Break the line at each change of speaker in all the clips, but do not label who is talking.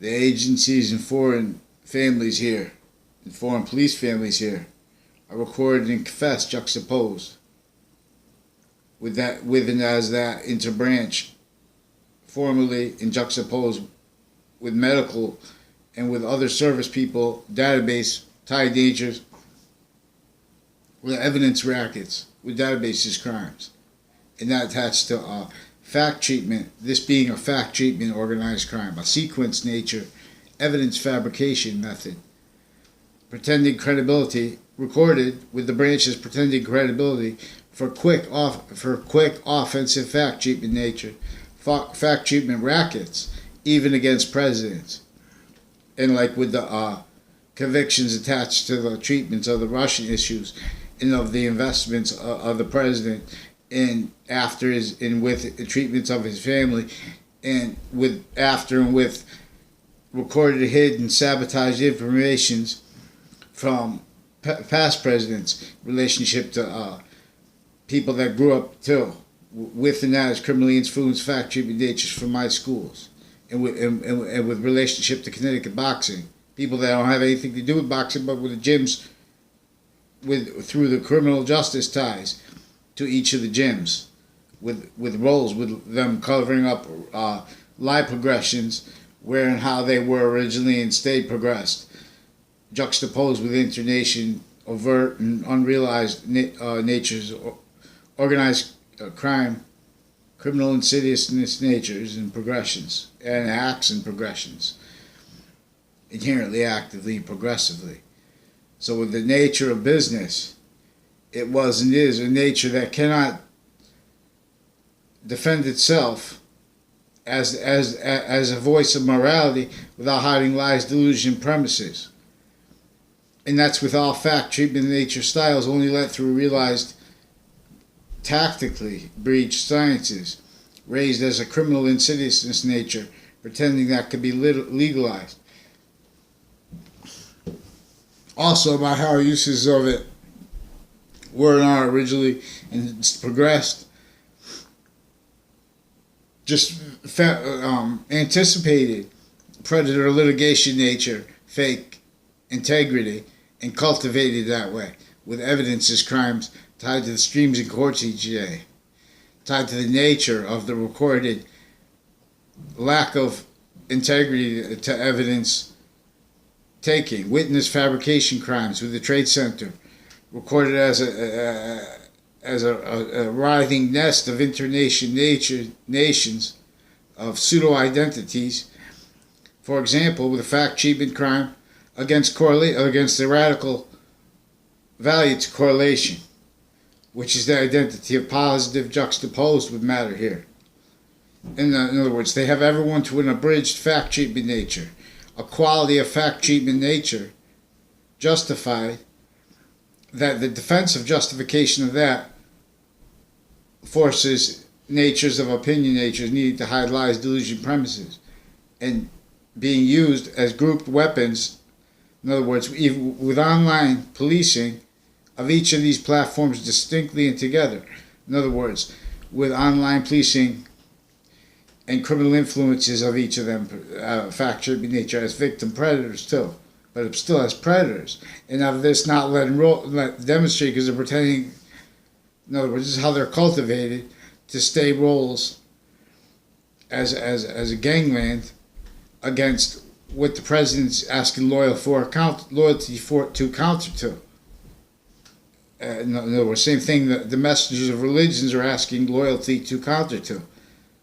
The agencies and foreign families here, and foreign police families here, are recorded and confessed, juxtaposed with and as that interbranch, formerly and juxtaposed with medical and with other service people, database tied natures, with evidence rackets, with databases crimes, and that attached to fact treatment, this being a fact treatment organized crime, a sequence nature, evidence fabrication method, pretending credibility, recorded with the branches pretending credibility for quick offensive fact treatment nature, fact treatment rackets, even against presidents, and like with the convictions attached to the treatments of the Russian issues and of the investments of the president, and after his and with the treatments of his family, and with after and with recorded, hidden, sabotaged informations from past presidents, relationship to people that grew up too, with and as criminally influenced fact treatment natures from my schools, and with relationship to Connecticut boxing, people that don't have anything to do with boxing, but with the gyms, through the criminal justice ties to each of the gyms, with roles, with them covering up lie progressions, where and how they were originally and stayed progressed, juxtaposed with internation, overt and unrealized natures, organized crime, criminal insidiousness natures and progressions, and acts and progressions, inherently, actively, progressively. So with the nature of business, it was and is a nature that cannot defend itself as a voice of morality without hiding lies, delusion, premises. And that's with all fact treatment nature styles only let through realized tactically breached sciences, raised as a criminal insidiousness nature, pretending that could be legalized. Also, about how uses of it were and are originally and it's progressed, just anticipated predator litigation nature, fake integrity, and cultivated that way, with evidence as crimes tied to the streams in courts each day, tied to the nature of the recorded lack of integrity to evidence taking, witness fabrication crimes with the Trade Center, recorded as a writhing nest of internation nations of pseudo-identities. For example, with a fact treatment crime against the radical value to correlation, which is the identity of positive juxtaposed with matter here. In other words, they have everyone to an abridged fact treatment nature, a quality of fact treatment nature justified, that the defensive justification of that forces natures of opinion natures needing to hide lies, delusion, premises, and being used as grouped weapons. In other words, even with online policing of each of these platforms distinctly and together. In other words, with online policing and criminal influences of each of them, fact treatment nature as victim predators too, but still as predators. And of this not let demonstrate because they're pretending. In other words, this is how they're cultivated to stay roles as a gangland against what the president's asking loyalty to counter to. In other words, same thing that the messengers of religions are asking loyalty to counter to,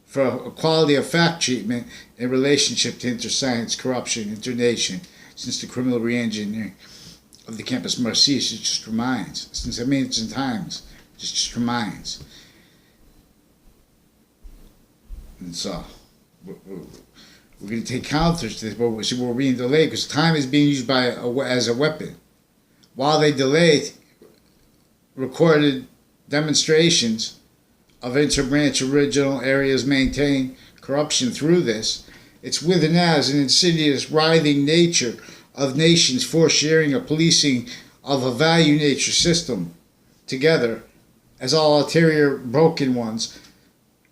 for a quality of fact treatment in relationship to interscience, corruption, internation, since the criminal re-engineering of the Campus Marcius just reminds, since ancient times, just reminds. And so, we're going to take counters to this, but we're being delayed because time is being used as a weapon. While they delayed recorded demonstrations of interbranch original areas maintain corruption through this, it's with and as an insidious writhing nature of nations for sharing a policing of a value nature system together as all ulterior broken ones,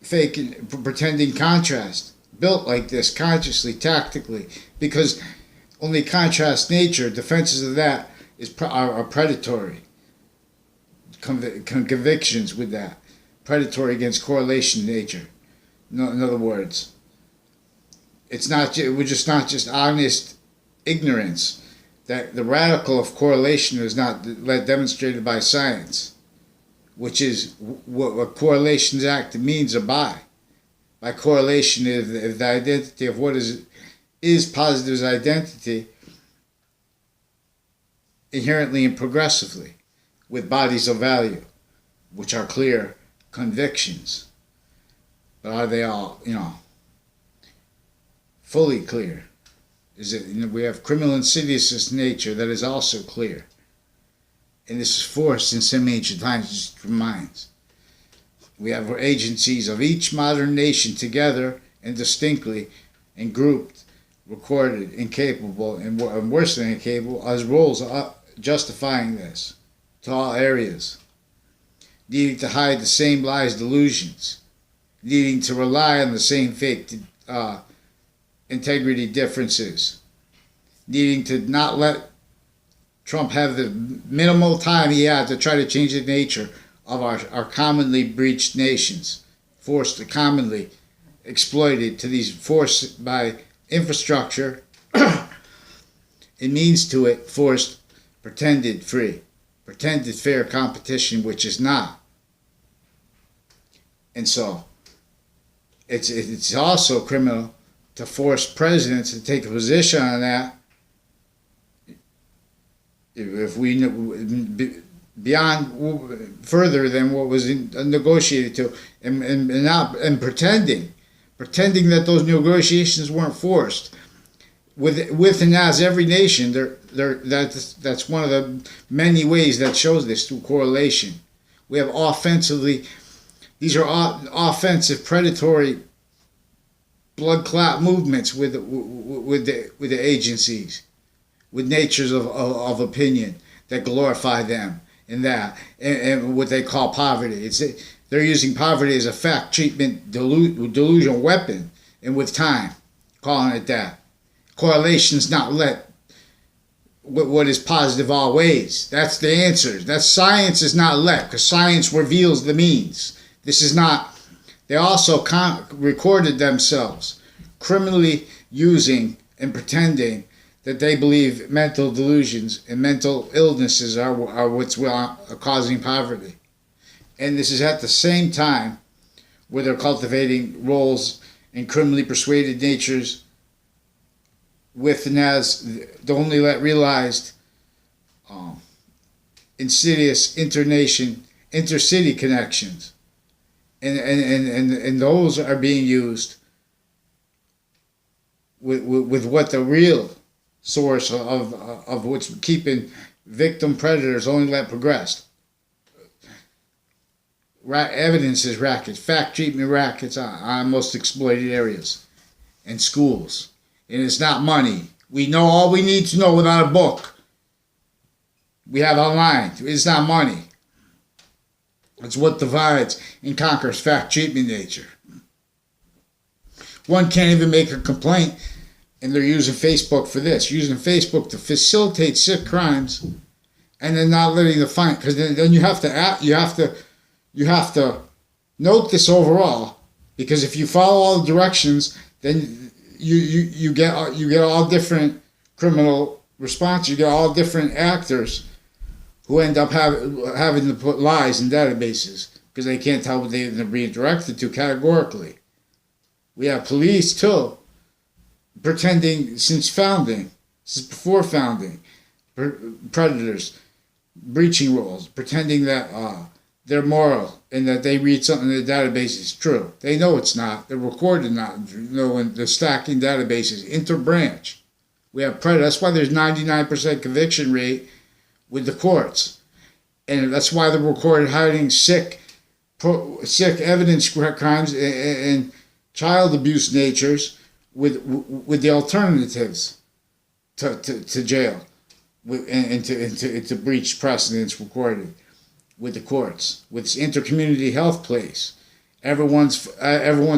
fake and pretending contrast built like this consciously, tactically, because only contrast nature, defenses of that are predatory. Convictions with that. Predatory against correlation nature. No, in other words, we're just not just honest ignorance. That the radical of correlation is not demonstrated by science, which is what Correlations Act means by. By correlation is the identity of what is positive's identity inherently and progressively with bodies of value, which are clear convictions. But are they all, fully clear? Is it, we have criminal insidiousness nature that is also clear. And this is forced in some ancient times, just reminds. We have agencies of each modern nation together and distinctly and grouped, recorded, incapable, and worse than incapable, as roles justifying this to all areas, needing to hide the same lies, delusions, needing to rely on the same fake integrity differences, needing to not let Trump have the minimal time he had to try to change the nature of our commonly breached nations, forced to commonly exploited to these forced by infrastructure it means to it forced pretended free, pretended fair competition, which is not. And so it's also criminal to force presidents to take a position on that if we beyond further than what was negotiated to, and pretending that those negotiations weren't forced with and as every nation. That's one of the many ways that shows this through correlation. We have offensively, these are offensive, predatory, blood clot movements with the agencies, with natures of opinion that glorify them in that, and what they call poverty. They're using poverty as a fact treatment delusion weapon, and with time, calling it that. Correlation's not let what is positive always. That's the answer. That science is not let, because science reveals the means. This is not. They also recorded themselves criminally using and pretending that they believe mental delusions and mental illnesses are what's causing poverty. And this is at the same time where they're cultivating roles in criminally persuaded natures with and as the only realized insidious intercity connections. And those are being used with what the real source of what's keeping victim predators only let progress. Evidence is rackets, fact treatment rackets on most exploited areas and schools. And it's not money. We know all we need to know without a book. We have online. It's not money. It's what divides and conquers fact treatment nature. One can't even make a complaint, and they're using Facebook for this, using Facebook to facilitate sick crimes, and then not letting the fine, because then you have to note this overall, because if you follow all the directions, then you get all different criminal response. You get all different actors who end up having to put lies in databases because they can't tell what they're being directed to categorically. We have police too, pretending since before founding, predators, breaching rules, pretending that they're moral and that they read something in the database is true. They know it's not. They're recorded not. When they're stacking databases, interbranch. We have predators. That's why there's 99% conviction rate with the courts, and that's why they're recorded hiding sick evidence crimes and child abuse natures with the alternatives to jail and to breach precedents recorded with the courts, with this intercommunity health place. Everyone's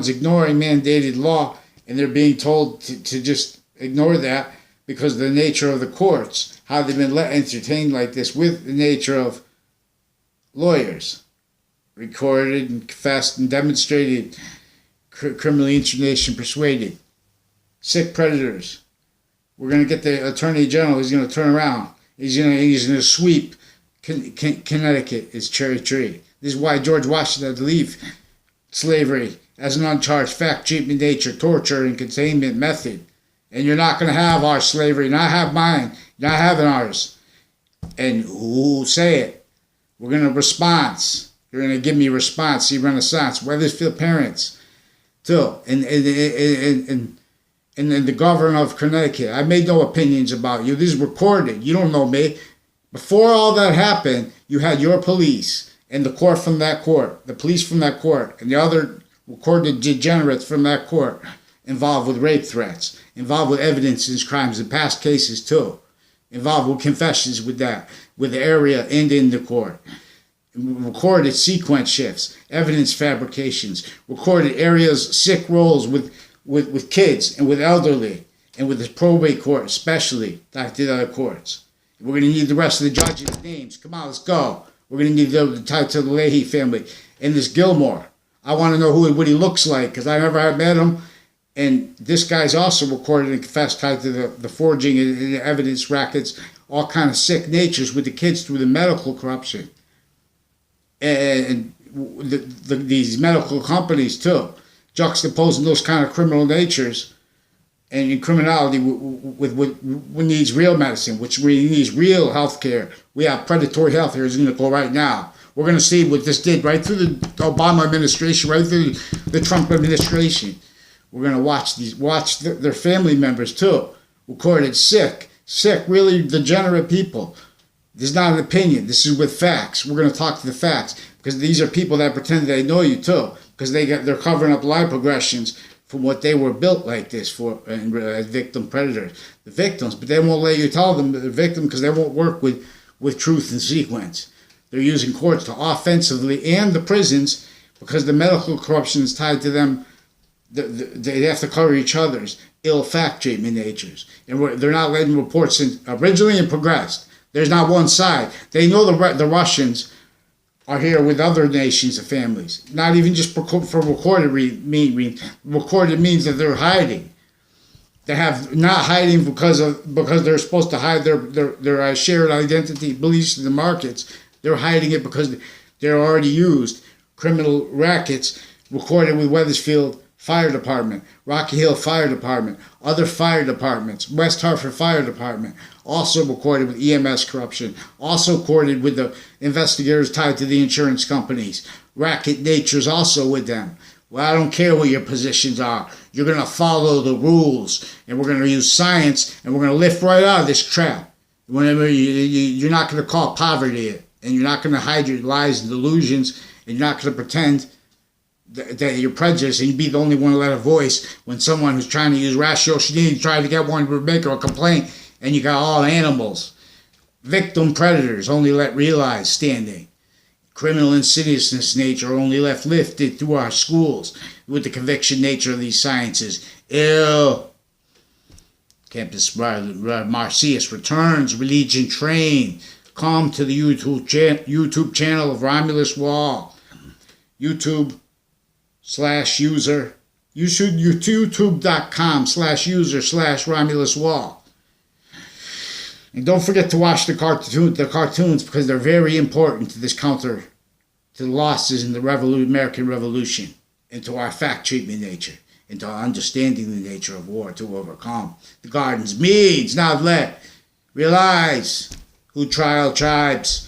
ignoring mandated law And they're being told to just ignore that because of the nature of the courts, how they've been entertained like this with the nature of lawyers. Recorded and confessed and demonstrated, criminally intimidation persuaded. Sick predators. We're going to get the Attorney General. He's going to turn around. He's going to sweep Connecticut, his cherry tree. This is why George Washington had to leave slavery as an uncharged fact, treatment, nature, torture, and containment method. And you're not going to have our slavery. You're not have mine. You're not having ours. And who say it? We're going to response. You're going to give me response. See Renaissance. Weathersfield parents, too. And then the governor of Connecticut. I made no opinions about you. This is recorded. You don't know me. Before all that happened, you had your police and the court from that court, the police from that court, and the other recorded degenerates from that court involved with rape threats, involved with evidence in crimes in past cases too, involved with confessions with that, with the area and in the court. Recorded sequence shifts, evidence fabrications, recorded areas, sick roles with kids and with elderly and with the probate court especially, like the other courts. We're going to need the rest of the judges' names. Come on, let's go. We're going to need the title to the Leahy family. And this Gilmore. I want to know what he looks like because I never have met him. And this guy's also recorded and confessed tied to the forging and the evidence rackets, all kind of sick natures with the kids through the medical corruption. And these medical companies too, juxtaposing those kind of criminal natures and in criminality with needs real medicine, which needs real health care. We have predatory health care is going to go right now. We're going to see what this did right through the Obama administration, right through the Trump administration. We're going to watch their family members too, recorded sick, really degenerate people. This is not an opinion. This is with facts. We're going to talk to the facts because these are people that pretend they know you too, because they're covering up life progressions from what they were built like this for, and victim predators, the victims. But they won't let you tell them they're victim because they won't work with truth and sequence. They're using courts to offensively and the prisons because the medical corruption is tied to them. They have to cover each other's ill fact treatment natures, and they're not letting reports in originally and progressed. There's not one side. They know the Russians are here with other nations and families. Not even just for recorded recorded means that they're hiding. They have not hiding because they're supposed to hide their shared identity beliefs in the markets. They're hiding it because they're already used. Criminal rackets recorded with Weathersfield Fire Department, Rocky Hill Fire Department, other fire departments, West Hartford Fire Department, also recorded with EMS corruption, also recorded with the investigators tied to the insurance companies. Racket natures also with them. Well, I don't care what your positions are. You're going to follow the rules, and we're going to use science, and we're going to lift right out of this trap. Whenever you're not going to call poverty it, and you're not going to hide your lies and delusions, and you're not going to pretend that you're prejudiced and you be the only one to let a voice when someone who's trying to use ratiocination trying to get one to make a complaint, and you got all animals. Victim predators only let realize standing. Criminal insidiousness nature only left lifted through our schools with the conviction nature of these sciences. Ew. Campus Marcius returns, religion train. Come to the YouTube channel of Romulus Wall. YouTube/user. You should youtube.com/user/Romulus Wall. And don't forget to watch the cartoons because they're very important to this counter to the losses in the American Revolution and to our fact treatment nature and to our understanding the nature of war to overcome. The gardens, meads, now let realize who trial tribes.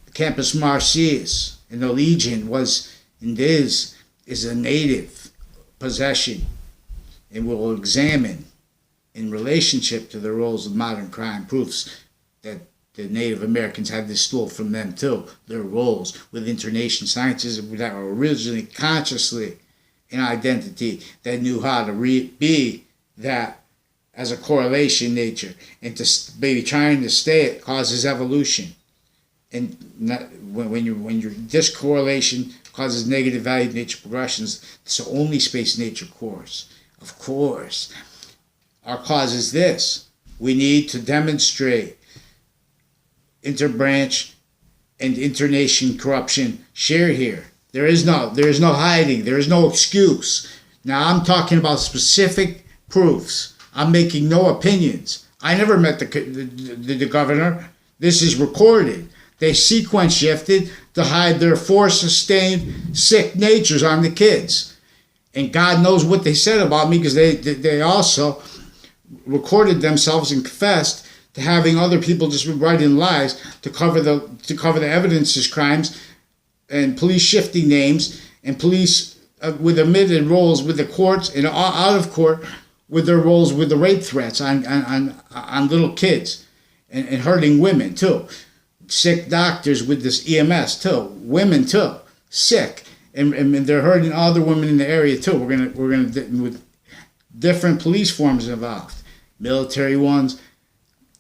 The Campus Marcius and the Legion was and is a native possession, and will examine in relationship to the roles of modern crime proofs that the Native Americans had this stool from them too, their roles with internation sciences that were originally consciously an identity that knew how to be that as a correlation nature, and to be trying to stay it causes evolution, and not, when your discorrelation causes negative value nature progressions. It's the only space nature course. Of course. Our cause is this. We need to demonstrate interbranch and internation corruption share here. There is no hiding. There is no excuse. Now I'm talking about specific proofs. I'm making no opinions. I never met the governor. This is recorded. They sequence shifted to hide their force-sustained sick natures on the kids. And God knows what they said about me, because they also recorded themselves and confessed to having other people just writing lies to cover the evidence as crimes, and police shifting names, and police with admitted roles with the courts and out of court with their roles with the rape threats on little kids and hurting women too. Sick doctors with this EMS too. Women too. Sick. And they're hurting other women in the area too. We're gonna with different police forms involved. Military ones,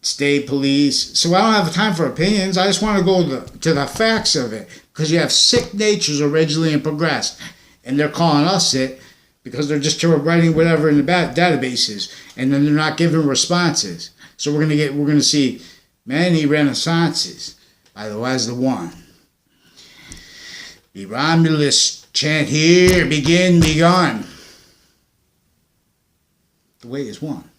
state police. So I don't have time for opinions. I just want to go to the facts of it. Because you have sick natures originally and progressed. And they're calling us it because they're just writing whatever in the databases, and then they're not giving responses. So we're gonna see many renaissances by the wise the one. Be Romulus, chant here, begin, begun. The way is one.